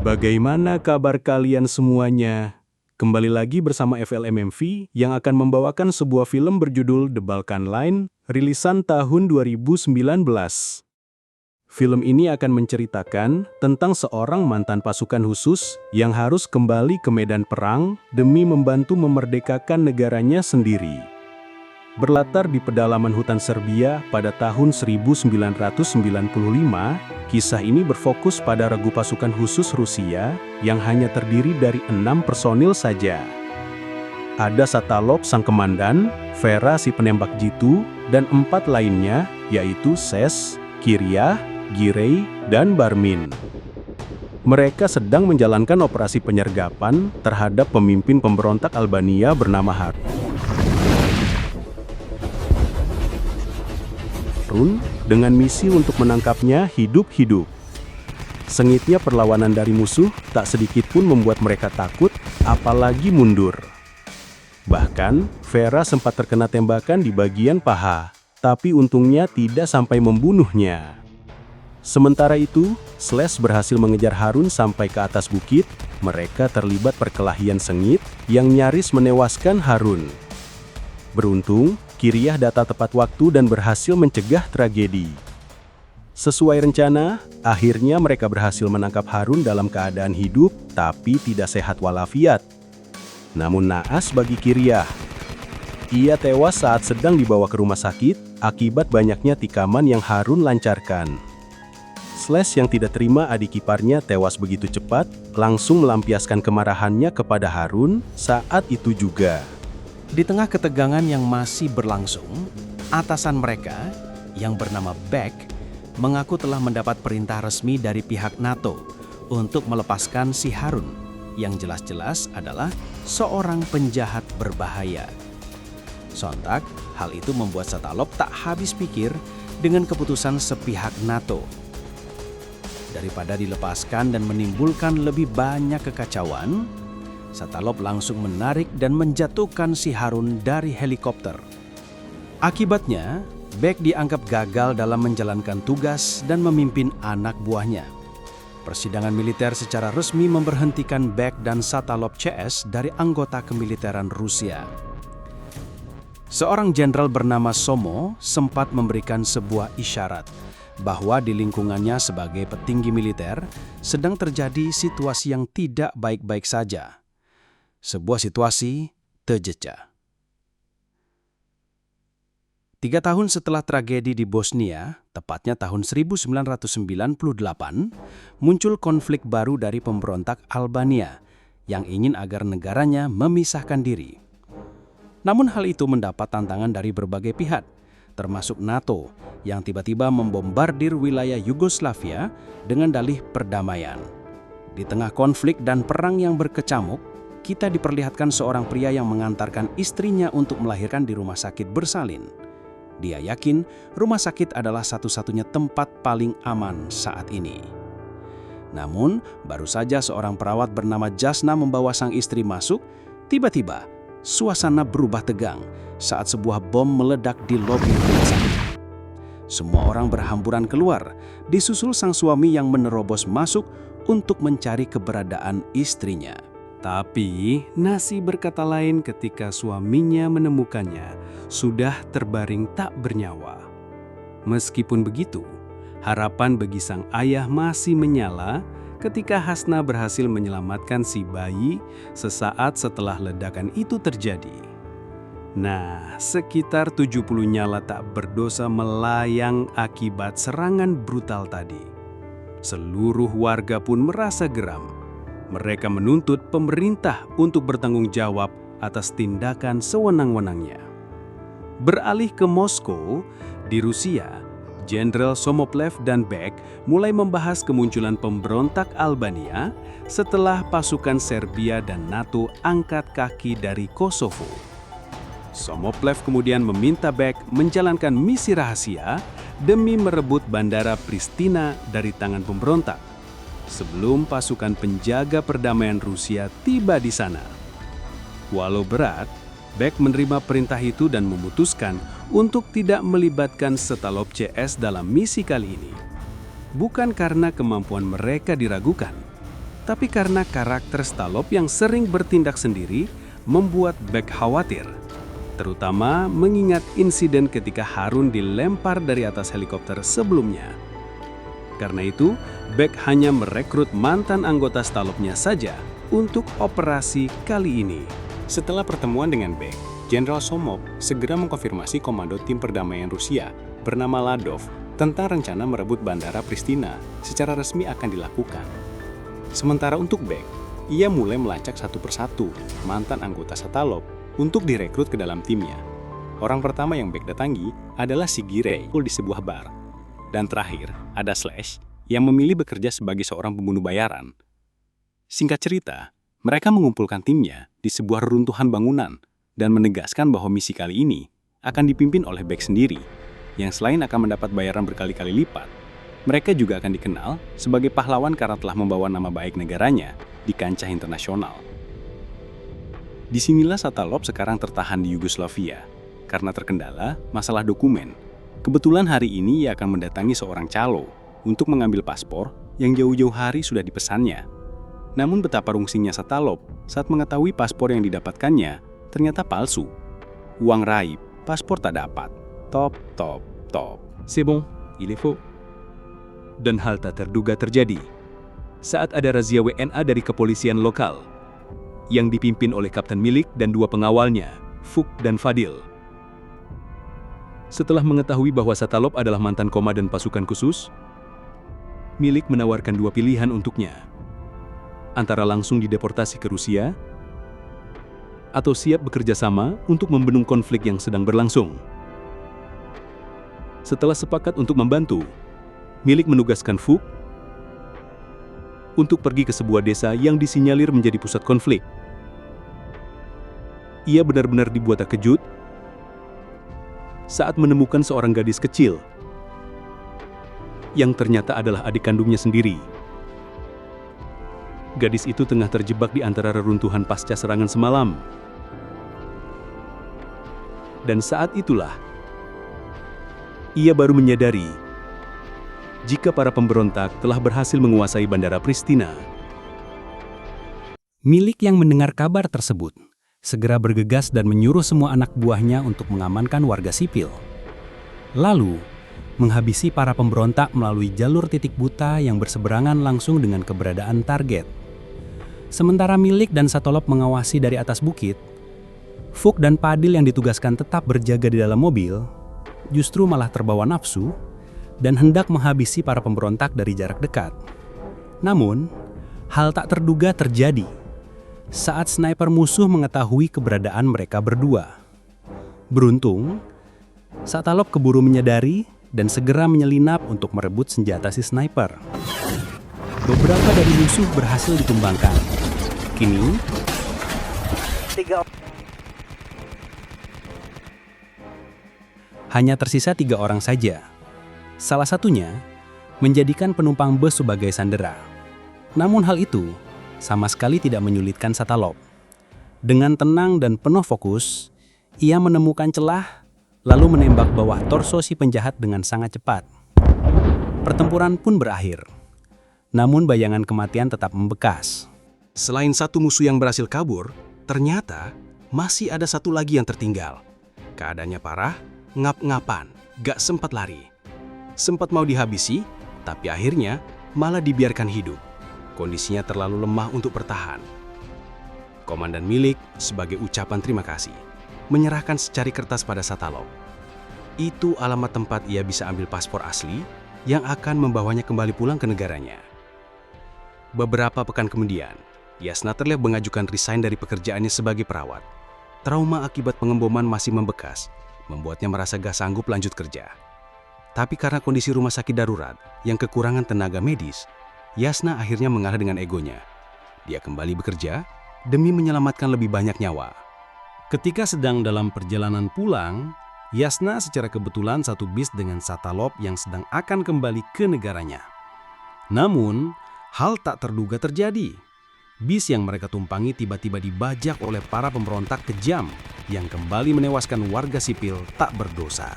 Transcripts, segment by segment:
Bagaimana kabar kalian semuanya? Kembali lagi bersama FLMMV yang akan membawakan sebuah film berjudul The Balkan Line, rilisan tahun 2019. Film ini akan menceritakan tentang seorang mantan pasukan khusus yang harus kembali ke medan perang demi membantu memerdekakan negaranya sendiri. Berlatar di pedalaman hutan Serbia pada tahun 1995, kisah ini berfokus pada regu pasukan khusus Rusia yang hanya terdiri dari 6 personil saja. Ada Satalov sang komandan, Vera si penembak jitu, dan 4 lainnya yaitu Ses, Kiria, Girey, dan Barmin. Mereka sedang menjalankan operasi penyergapan terhadap pemimpin pemberontak Albania bernama Harun dengan misi untuk menangkapnya hidup-hidup. Sengitnya perlawanan dari musuh tak sedikit pun membuat mereka takut, apalagi mundur. Bahkan, Vera sempat terkena tembakan di bagian paha, tapi untungnya tidak sampai membunuhnya. Sementara itu, Slash berhasil mengejar Harun sampai ke atas bukit. Mereka terlibat perkelahian sengit yang nyaris menewaskan Harun. Beruntung, Kiryah datang tepat waktu dan berhasil mencegah tragedi. Sesuai rencana, akhirnya mereka berhasil menangkap Harun dalam keadaan hidup, tapi tidak sehat walafiat. Namun naas bagi Kiryah. Ia tewas saat sedang dibawa ke rumah sakit, akibat banyaknya tikaman yang Harun lancarkan. Slash yang tidak terima adik iparnya tewas begitu cepat, langsung melampiaskan kemarahannya kepada Harun saat itu juga. Di tengah ketegangan yang masih berlangsung, atasan mereka, yang bernama Beck, mengaku telah mendapat perintah resmi dari pihak NATO untuk melepaskan si Harun, yang jelas-jelas adalah seorang penjahat berbahaya. Sontak, hal itu membuat Satalov tak habis pikir dengan keputusan sepihak NATO. Daripada dilepaskan dan menimbulkan lebih banyak kekacauan, Satalov langsung menarik dan menjatuhkan si Harun dari helikopter. Akibatnya, Beck dianggap gagal dalam menjalankan tugas dan memimpin anak buahnya. Persidangan militer secara resmi memberhentikan Beck dan Satalov CS dari anggota kemiliteran Rusia. Seorang jenderal bernama Somo sempat memberikan sebuah isyarat bahwa di lingkungannya sebagai petinggi militer sedang terjadi situasi yang tidak baik-baik saja. Sebuah situasi terjejak. 3 tahun setelah tragedi di Bosnia, tepatnya tahun 1998, muncul konflik baru dari pemberontak Albania yang ingin agar negaranya memisahkan diri. Namun hal itu mendapat tantangan dari berbagai pihak, termasuk NATO yang tiba-tiba membombardir wilayah Yugoslavia dengan dalih perdamaian. Di tengah konflik dan perang yang berkecamuk, kita diperlihatkan seorang pria yang mengantarkan istrinya untuk melahirkan di rumah sakit bersalin. Dia yakin rumah sakit adalah satu-satunya tempat paling aman saat ini. Namun, baru saja seorang perawat bernama Jasna membawa sang istri masuk, tiba-tiba suasana berubah tegang saat sebuah bom meledak di lobi rumah sakit. Semua orang berhamburan keluar, disusul sang suami yang menerobos masuk untuk mencari keberadaan istrinya. Tapi, nasib berkata lain ketika suaminya menemukannya sudah terbaring tak bernyawa. Meskipun begitu, harapan bagi sang ayah masih menyala ketika Hasna berhasil menyelamatkan si bayi sesaat setelah ledakan itu terjadi. Nah, sekitar 70 nyala tak berdosa melayang akibat serangan brutal tadi. Seluruh warga pun merasa geram. Mereka menuntut pemerintah untuk bertanggung jawab atas tindakan sewenang-wenangnya. Beralih ke Moskow, di Rusia, Jenderal Somoplev dan Beck mulai membahas kemunculan pemberontak Albania setelah pasukan Serbia dan NATO angkat kaki dari Kosovo. Somoplev kemudian meminta Beck menjalankan misi rahasia demi merebut bandara Pristina dari tangan pemberontak, sebelum pasukan penjaga perdamaian Rusia tiba di sana. Walau berat, Beck menerima perintah itu dan memutuskan untuk tidak melibatkan Satalov CS dalam misi kali ini. Bukan karena kemampuan mereka diragukan, Tapi karena karakter Stalop yang sering bertindak sendiri, membuat Beck khawatir. Terutama mengingat insiden ketika Harun dilempar dari atas helikopter sebelumnya. Karena itu, Beck hanya merekrut mantan anggota Stalopnya saja untuk operasi kali ini. Setelah pertemuan dengan Beck, Jenderal Somov segera mengkonfirmasi komando tim perdamaian Rusia bernama Ladov tentang rencana merebut bandara Pristina secara resmi akan dilakukan. Sementara untuk Beck, ia mulai melacak satu persatu mantan anggota Satalov untuk direkrut ke dalam timnya. Orang pertama yang Beck datangi adalah Sigirei di sebuah bar. Dan terakhir, ada Slash yang memilih bekerja sebagai seorang pembunuh bayaran. Singkat cerita, mereka mengumpulkan timnya di sebuah reruntuhan bangunan dan menegaskan bahwa misi kali ini akan dipimpin oleh Beck sendiri, yang selain akan mendapat bayaran berkali-kali lipat, mereka juga akan dikenal sebagai pahlawan karena telah membawa nama baik negaranya di kancah internasional. Disinilah Satalov sekarang tertahan di Yugoslavia karena terkendala masalah dokumen. Kebetulan hari ini ia akan mendatangi seorang calo untuk mengambil paspor yang jauh-jauh hari sudah dipesannya. Namun betapa rungsinya Satalov saat mengetahui paspor yang didapatkannya ternyata palsu. Uang raib, paspor tak dapat. Top. C'est bon, il est faux. Dan hal tak terduga terjadi saat ada razia WNA dari kepolisian lokal yang dipimpin oleh Kapten Milik dan dua pengawalnya, Fuk dan Fadil. Setelah mengetahui bahwa Satalov adalah mantan komandan pasukan khusus, Milik menawarkan dua pilihan untuknya, antara langsung dideportasi ke Rusia atau siap bekerja sama untuk membendung konflik yang sedang berlangsung. Setelah sepakat untuk membantu, Milik menugaskan Fuk untuk pergi ke sebuah desa yang disinyalir menjadi pusat konflik. Ia benar-benar dibuat terkejut saat menemukan seorang gadis kecil yang ternyata adalah adik kandungnya sendiri. Gadis itu tengah terjebak di antara reruntuhan pasca serangan semalam. Dan saat itulah ia baru menyadari jika para pemberontak telah berhasil menguasai bandara Pristina. Milik yang mendengar kabar tersebut segera bergegas dan menyuruh semua anak buahnya untuk mengamankan warga sipil. Lalu, menghabisi para pemberontak melalui jalur titik buta yang berseberangan langsung dengan keberadaan target. Sementara Milik dan Satalov mengawasi dari atas bukit, Fuk dan Padil yang ditugaskan tetap berjaga di dalam mobil, justru malah terbawa nafsu dan hendak menghabisi para pemberontak dari jarak dekat. Namun, hal tak terduga terjadi saat sniper musuh mengetahui keberadaan mereka berdua. Beruntung, Satalov keburu menyadari dan segera menyelinap untuk merebut senjata si sniper. Beberapa dari musuh berhasil ditumbangkan. Kini, hanya tersisa 3 orang saja. Salah satunya menjadikan penumpang bus sebagai sandera. Namun hal itu sama sekali tidak menyulitkan Satalov. Dengan tenang dan penuh fokus, ia menemukan celah lalu menembak bawah torso si penjahat dengan sangat cepat. Pertempuran pun berakhir. Namun bayangan kematian tetap membekas. Selain satu musuh yang berhasil kabur, ternyata masih ada satu lagi yang tertinggal. Keadaannya parah, ngap-ngapan, gak sempat lari. Sempat mau dihabisi, tapi akhirnya malah dibiarkan hidup. Kondisinya terlalu lemah untuk bertahan. Komandan Milik, sebagai ucapan terima kasih, menyerahkan secari kertas pada Satalov. Itu alamat tempat ia bisa ambil paspor asli yang akan membawanya kembali pulang ke negaranya. Beberapa pekan kemudian, Yasna terlihat mengajukan resign dari pekerjaannya sebagai perawat. Trauma akibat pengemboman masih membekas, membuatnya merasa gak sanggup lanjut kerja. Tapi karena kondisi rumah sakit darurat yang kekurangan tenaga medis, Yasna akhirnya mengalah dengan egonya. Dia kembali bekerja demi menyelamatkan lebih banyak nyawa. Ketika sedang dalam perjalanan pulang, Yasna secara kebetulan satu bis dengan Satalov yang sedang akan kembali ke negaranya. Namun, hal tak terduga terjadi. Bis yang mereka tumpangi tiba-tiba dibajak oleh para pemberontak kejam yang kembali menewaskan warga sipil tak berdosa.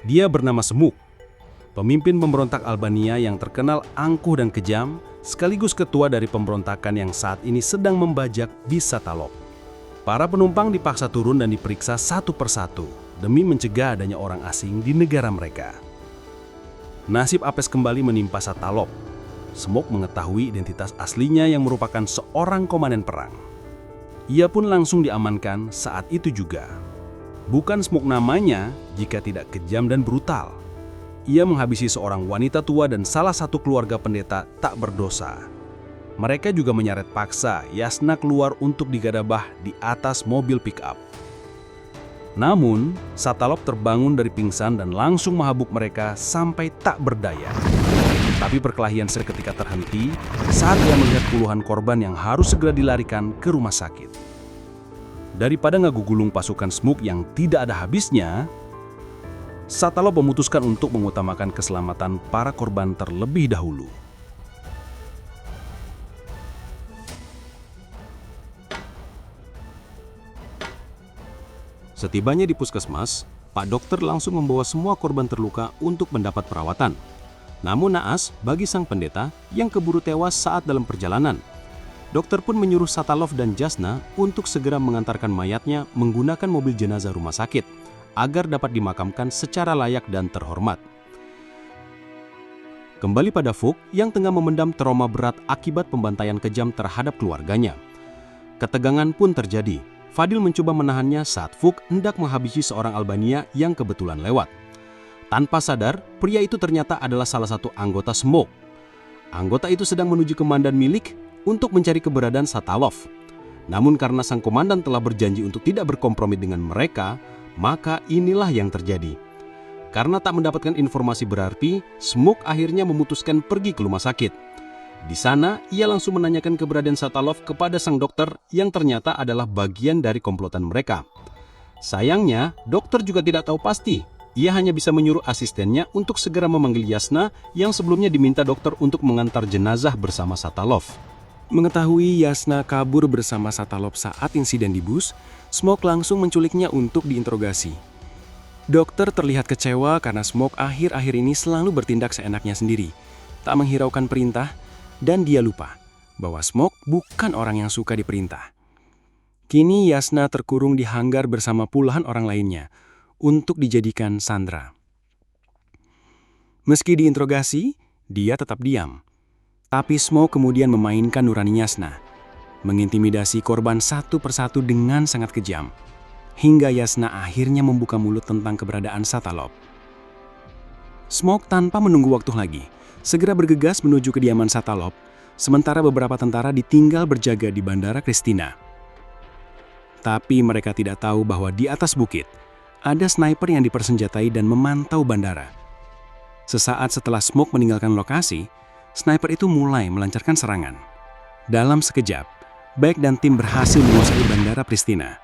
Dia bernama Semuk, pemimpin pemberontak Albania yang terkenal angkuh dan kejam sekaligus ketua dari pemberontakan yang saat ini sedang membajak bis Satalov. Para penumpang dipaksa turun dan diperiksa satu persatu demi mencegah adanya orang asing di negara mereka. Nasib apes kembali menimpa Satalov. Smoke mengetahui identitas aslinya yang merupakan seorang komandan perang. Ia pun langsung diamankan saat itu juga. Bukan Smoke namanya jika tidak kejam dan brutal. Ia menghabisi seorang wanita tua dan salah satu keluarga pendeta tak berdosa. Mereka juga menyeret paksa Yasna keluar untuk digadabah di atas mobil pick-up. Namun, Satalov terbangun dari pingsan dan langsung menghabuk mereka sampai tak berdaya. Tapi perkelahian seketika terhenti saat dia melihat puluhan korban yang harus segera dilarikan ke rumah sakit. Daripada ngegugulung pasukan Smoke yang tidak ada habisnya, Satalov memutuskan untuk mengutamakan keselamatan para korban terlebih dahulu. Setibanya di puskesmas, Pak Dokter langsung membawa semua korban terluka untuk mendapat perawatan. Namun naas bagi sang pendeta yang keburu tewas saat dalam perjalanan. Dokter pun menyuruh Satalov dan Jasna untuk segera mengantarkan mayatnya menggunakan mobil jenazah rumah sakit agar dapat dimakamkan secara layak dan terhormat. Kembali pada Vuk yang tengah memendam trauma berat akibat pembantaian kejam terhadap keluarganya. Ketegangan pun terjadi. Fadil mencoba menahannya saat Vuk hendak menghabisi seorang Albania yang kebetulan lewat. Tanpa sadar, pria itu ternyata adalah salah satu anggota Smoke. Anggota itu sedang menuju komandan milik untuk mencari keberadaan Satalov. Namun karena sang komandan telah berjanji untuk tidak berkompromi dengan mereka, maka inilah yang terjadi. Karena tak mendapatkan informasi berarti, Smoke akhirnya memutuskan pergi ke rumah sakit. Di sana, ia langsung menanyakan keberadaan Satalov kepada sang dokter yang ternyata adalah bagian dari komplotan mereka. Sayangnya, dokter juga tidak tahu pasti. Ia hanya bisa menyuruh asistennya untuk segera memanggil Yasna yang sebelumnya diminta dokter untuk mengantar jenazah bersama Satalov. Mengetahui Yasna kabur bersama Satalov saat insiden di bus, Smoke langsung menculiknya untuk diinterogasi. Dokter terlihat kecewa karena Smoke akhir-akhir ini selalu bertindak seenaknya sendiri, tak menghiraukan perintah, dan dia lupa bahwa Smoke bukan orang yang suka diperintah. Kini Yasna terkurung di hanggar bersama puluhan orang lainnya untuk dijadikan sandera. Meski diinterogasi, dia tetap diam. Tapi Smoke kemudian memainkan nurani Yasna, mengintimidasi korban satu persatu dengan sangat kejam, hingga Yasna akhirnya membuka mulut tentang keberadaan Satalov. Smoke tanpa menunggu waktu lagi, segera bergegas menuju kediaman Satalov, sementara beberapa tentara ditinggal berjaga di Bandara Kristina. Tapi mereka tidak tahu bahwa di atas bukit, ada sniper yang dipersenjatai dan memantau bandara. Sesaat setelah Smoke meninggalkan lokasi, sniper itu mulai melancarkan serangan. Dalam sekejap, Beck dan tim berhasil menguasai Bandara Pristina.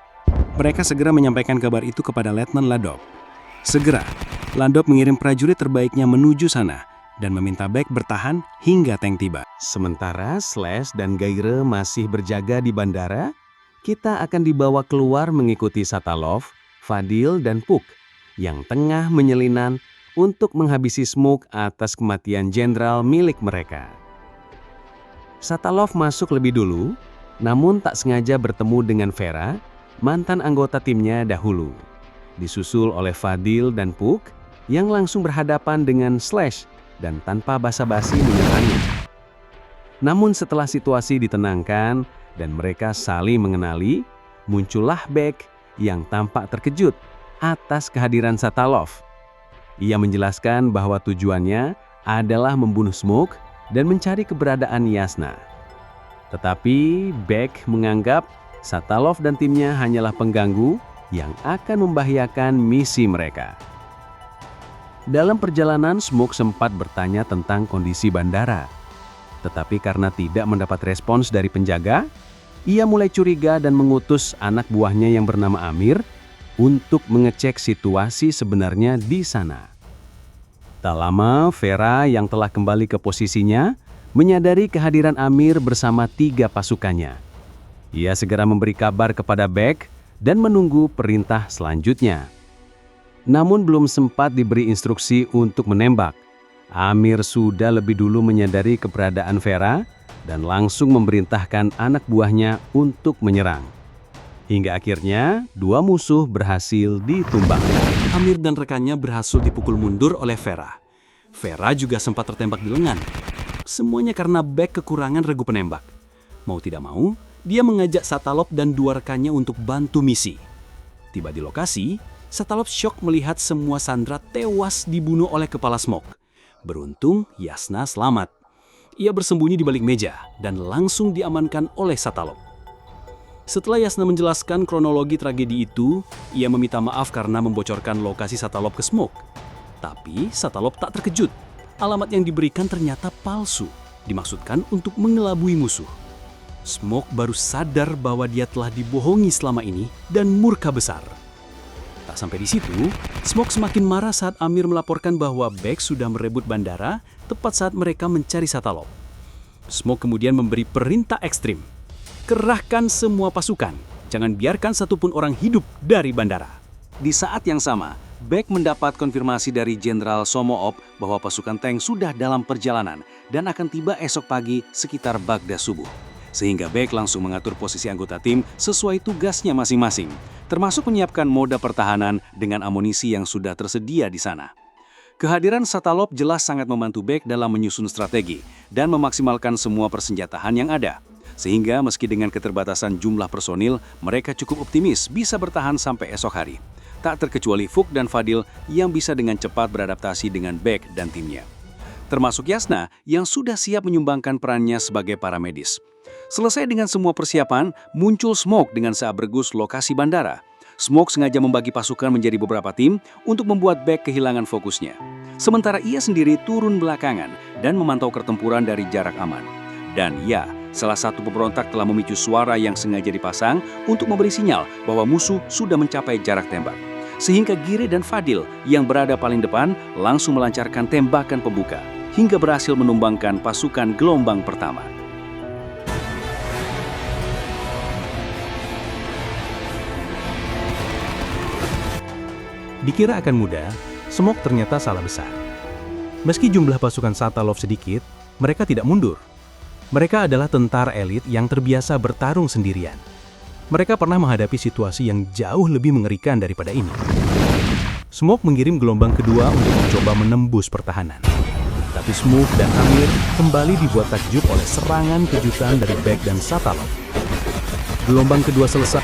Mereka segera menyampaikan kabar itu kepada Letnan Ladov. Segera, Ladov mengirim prajurit terbaiknya menuju sana dan meminta Beck bertahan hingga tank tiba. Sementara Slash dan Gaire masih berjaga di bandara, kita akan dibawa keluar mengikuti Satalov, Fadil, dan Puk yang tengah menyelinan untuk menghabisi Smoke atas kematian jenderal milik mereka. Satalov masuk lebih dulu, namun tak sengaja bertemu dengan Vera, mantan anggota timnya dahulu. Disusul oleh Fadil dan Puk yang langsung berhadapan dengan Slash dan tanpa basa-basi menyerangnya. Namun setelah situasi ditenangkan dan mereka saling mengenali, muncullah Beck yang tampak terkejut atas kehadiran Satalov. Ia menjelaskan bahwa tujuannya adalah membunuh Smoke dan mencari keberadaan Yasna. Tetapi Beck menganggap Satalov dan timnya hanyalah pengganggu yang akan membahayakan misi mereka. Dalam perjalanan, Smoke sempat bertanya tentang kondisi bandara. Tetapi karena tidak mendapat respons dari penjaga, ia mulai curiga dan mengutus anak buahnya yang bernama Amir untuk mengecek situasi sebenarnya di sana. Tak lama, Vera yang telah kembali ke posisinya menyadari kehadiran Amir bersama 3 pasukannya. Ia segera memberi kabar kepada Beck dan menunggu perintah selanjutnya. Namun belum sempat diberi instruksi untuk menembak, Amir sudah lebih dulu menyadari keberadaan Vera dan langsung memerintahkan anak buahnya untuk menyerang. Hingga akhirnya dua musuh berhasil ditumbang. Amir dan rekannya berhasil dipukul mundur oleh Vera. Vera juga sempat tertembak di lengan. Semuanya karena Beck kekurangan regu penembak. Mau tidak mau, dia mengajak Satalov dan dua rekannya untuk bantu misi. Tiba di lokasi, Satalov syok melihat semua sandera tewas dibunuh oleh kepala Smoke. Beruntung, Yasna selamat. Ia bersembunyi di balik meja dan langsung diamankan oleh Satalov. Setelah Yasna menjelaskan kronologi tragedi itu, ia meminta maaf karena membocorkan lokasi Satalov ke Smoke. Tapi Satalov tak terkejut. Alamat yang diberikan ternyata palsu, dimaksudkan untuk mengelabui musuh. Smoke baru sadar bahwa dia telah dibohongi selama ini dan murka besar. Tak sampai di situ, Smoke semakin marah saat Amir melaporkan bahwa Beck sudah merebut bandara tepat saat mereka mencari Satalov. Smoke kemudian memberi perintah ekstrim. Kerahkan semua pasukan, jangan biarkan satupun orang hidup dari bandara. Di saat yang sama, Beck mendapat konfirmasi dari Jenderal Somoop bahwa pasukan tank sudah dalam perjalanan dan akan tiba esok pagi sekitar Baghdad subuh. Sehingga Beck langsung mengatur posisi anggota tim sesuai tugasnya masing-masing, termasuk menyiapkan moda pertahanan dengan amunisi yang sudah tersedia di sana. Kehadiran Satalov jelas sangat membantu Beck dalam menyusun strategi dan memaksimalkan semua persenjataan yang ada. Sehingga meski dengan keterbatasan jumlah personil, mereka cukup optimis bisa bertahan sampai esok hari. Tak terkecuali Fook dan Fadil yang bisa dengan cepat beradaptasi dengan Beck dan timnya. Termasuk Yasna yang sudah siap menyumbangkan perannya sebagai paramedis. Selesai dengan semua persiapan, muncul Smoke dengan seabergus lokasi bandara. Smoke sengaja membagi pasukan menjadi beberapa tim untuk membuat Beck kehilangan fokusnya. Sementara ia sendiri turun belakangan dan memantau pertempuran dari jarak aman. Dan ya, salah satu pemberontak telah memicu suara yang sengaja dipasang untuk memberi sinyal bahwa musuh sudah mencapai jarak tembak. Sehingga Gire dan Fadil yang berada paling depan langsung melancarkan tembakan pembuka hingga berhasil menumbangkan pasukan gelombang pertama. Dikira akan mudah, Smoke ternyata salah besar. Meski jumlah pasukan Satalov sedikit, mereka tidak mundur. Mereka adalah tentara elit yang terbiasa bertarung sendirian. Mereka pernah menghadapi situasi yang jauh lebih mengerikan daripada ini. Smoke mengirim gelombang kedua untuk mencoba menembus pertahanan. Tapi Smoke dan Amir kembali dibuat takjub oleh serangan kejutan dari Beck dan Satalov. Gelombang kedua selesai.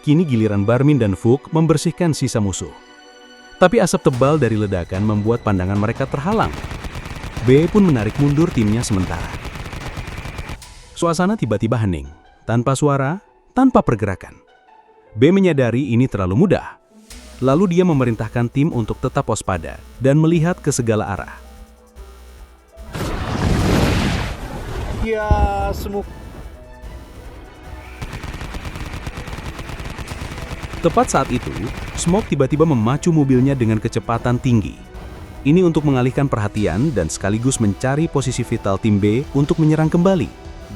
Kini giliran Barmin dan Fook membersihkan sisa musuh. Tapi asap tebal dari ledakan membuat pandangan mereka terhalang. B pun menarik mundur timnya sementara. Suasana tiba-tiba hening, tanpa suara, tanpa pergerakan. B menyadari ini terlalu mudah. Lalu dia memerintahkan tim untuk tetap waspada dan melihat ke segala arah. Ya, Smoke. Tepat saat itu, Smoke tiba-tiba memacu mobilnya dengan kecepatan tinggi. Ini untuk mengalihkan perhatian dan sekaligus mencari posisi vital tim B untuk menyerang kembali.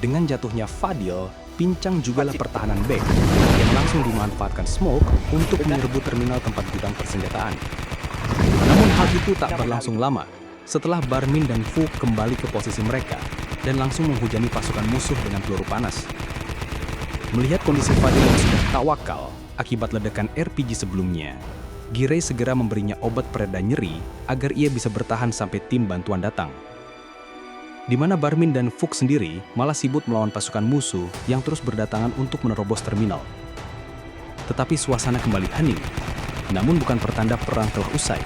Dengan jatuhnya Fadil, pincang jugalah pertahanan Beck yang langsung dimanfaatkan Smoke untuk menyerbu terminal tempat gudang persenjataan. Namun hal itu tak berlangsung lama setelah Barmin dan Fook kembali ke posisi mereka dan langsung menghujani pasukan musuh dengan peluru panas. Melihat kondisi Fadil yang sudah tawakal akibat ledakan RPG sebelumnya, Gire segera memberinya obat pereda nyeri agar ia bisa bertahan sampai tim bantuan datang. Di mana Barmin dan Fook sendiri malah sibuk melawan pasukan musuh yang terus berdatangan untuk menerobos terminal. Tetapi suasana kembali hening, namun bukan pertanda perang telah usai,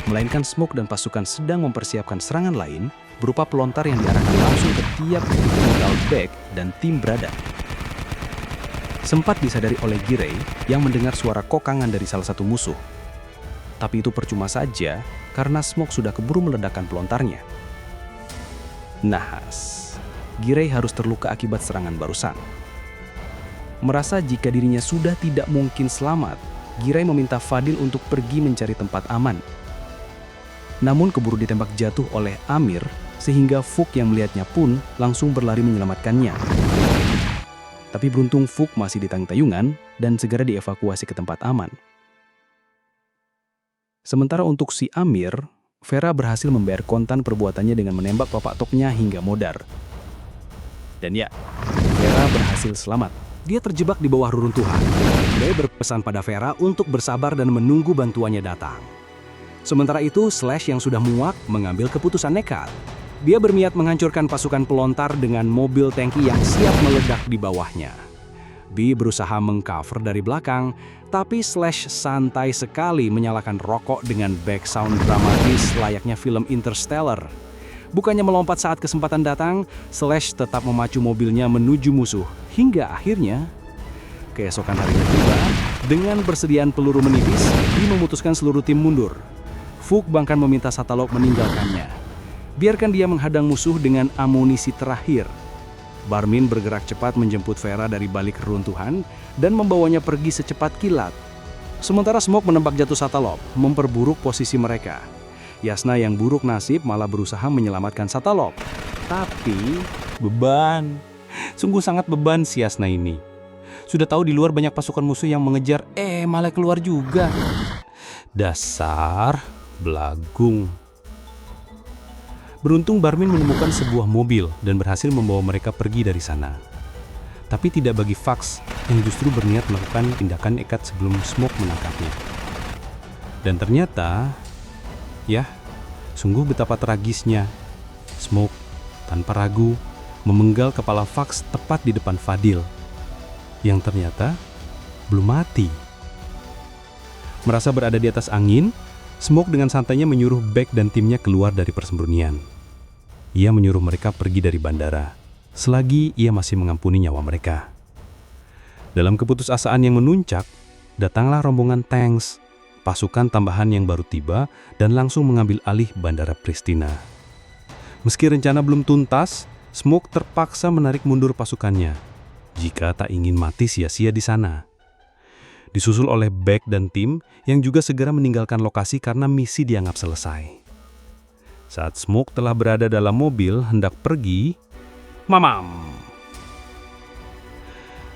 melainkan Smoke dan pasukan sedang mempersiapkan serangan lain berupa pelontar yang diarahkan langsung ke tiap titik vital Beck dan tim berada. Sempat disadari oleh Gire yang mendengar suara kokangan dari salah satu musuh. Tapi itu percuma saja karena Smoke sudah keburu meledakkan pelontarnya. Nahas, Gire harus terluka akibat serangan barusan. Merasa jika dirinya sudah tidak mungkin selamat, Gire meminta Fadil untuk pergi mencari tempat aman. Namun keburu ditembak jatuh oleh Amir sehingga Fook yang melihatnya pun langsung berlari menyelamatkannya. Tapi beruntung Fook masih di tayung-tayungan dan segera dievakuasi ke tempat aman. Sementara untuk si Amir, Vera berhasil membayar kontan perbuatannya dengan menembak bapak toknya hingga modar. Dan ya, Vera berhasil selamat. Dia terjebak di bawah reruntuhan. Dia berpesan pada Vera untuk bersabar dan menunggu bantuannya datang. Sementara itu, Slash yang sudah muak mengambil keputusan nekat. Dia berniat menghancurkan pasukan pelontar dengan mobil tangki yang siap meledak di bawahnya. B berusaha mengcover dari belakang, tapi Slash santai sekali menyalakan rokok dengan background dramatis layaknya film Interstellar. Bukannya melompat saat kesempatan datang, Slash tetap memacu mobilnya menuju musuh, hingga akhirnya keesokan harinya tiba, dengan persediaan peluru menipis, B memutuskan seluruh tim mundur. Fook bahkan meminta Satalok meninggalkannya. Biarkan dia menghadang musuh dengan amunisi terakhir. Barmin bergerak cepat menjemput Vera dari balik reruntuhan dan membawanya pergi secepat kilat. Sementara Smoke menembak jatuh Satalok, memperburuk posisi mereka. Yasna yang buruk nasib malah berusaha menyelamatkan Satalok. Tapi beban, sungguh sangat beban si Yasna ini. Sudah tahu di luar banyak pasukan musuh yang mengejar, malah keluar juga. Dasar belagung. Beruntung Barmin menemukan sebuah mobil dan berhasil membawa mereka pergi dari sana. Tapi tidak bagi Fox yang justru berniat melakukan tindakan nekat sebelum Smoke menangkapnya. Dan ternyata, ya, sungguh betapa tragisnya. Smoke, tanpa ragu, memenggal kepala Fox tepat di depan Fadil, yang ternyata belum mati. Merasa berada di atas angin, Smoke dengan santainya menyuruh Beck dan timnya keluar dari persembunyian. Ia menyuruh mereka pergi dari bandara, selagi ia masih mengampuni nyawa mereka. Dalam keputusasaan yang menuncak, datanglah rombongan tanks, pasukan tambahan yang baru tiba dan langsung mengambil alih bandara Pristina. Meski rencana belum tuntas, Smoke terpaksa menarik mundur pasukannya, jika tak ingin mati sia-sia di sana. Disusul oleh Beck dan tim yang juga segera meninggalkan lokasi karena misi dianggap selesai. Saat Smoke telah berada dalam mobil hendak pergi, mamam!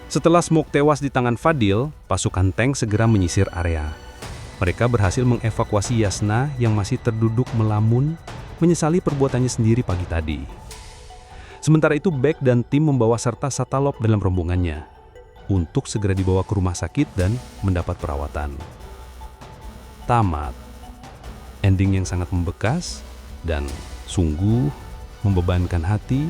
Setelah Smoke tewas di tangan Fadil, pasukan tank segera menyisir area. Mereka berhasil mengevakuasi Yasna yang masih terduduk melamun, menyesali perbuatannya sendiri pagi tadi. Sementara itu Beck dan tim membawa serta Satalok dalam rombongannya untuk segera dibawa ke rumah sakit dan mendapat perawatan. Tamat. Ending yang sangat membekas dan sungguh membebankan hati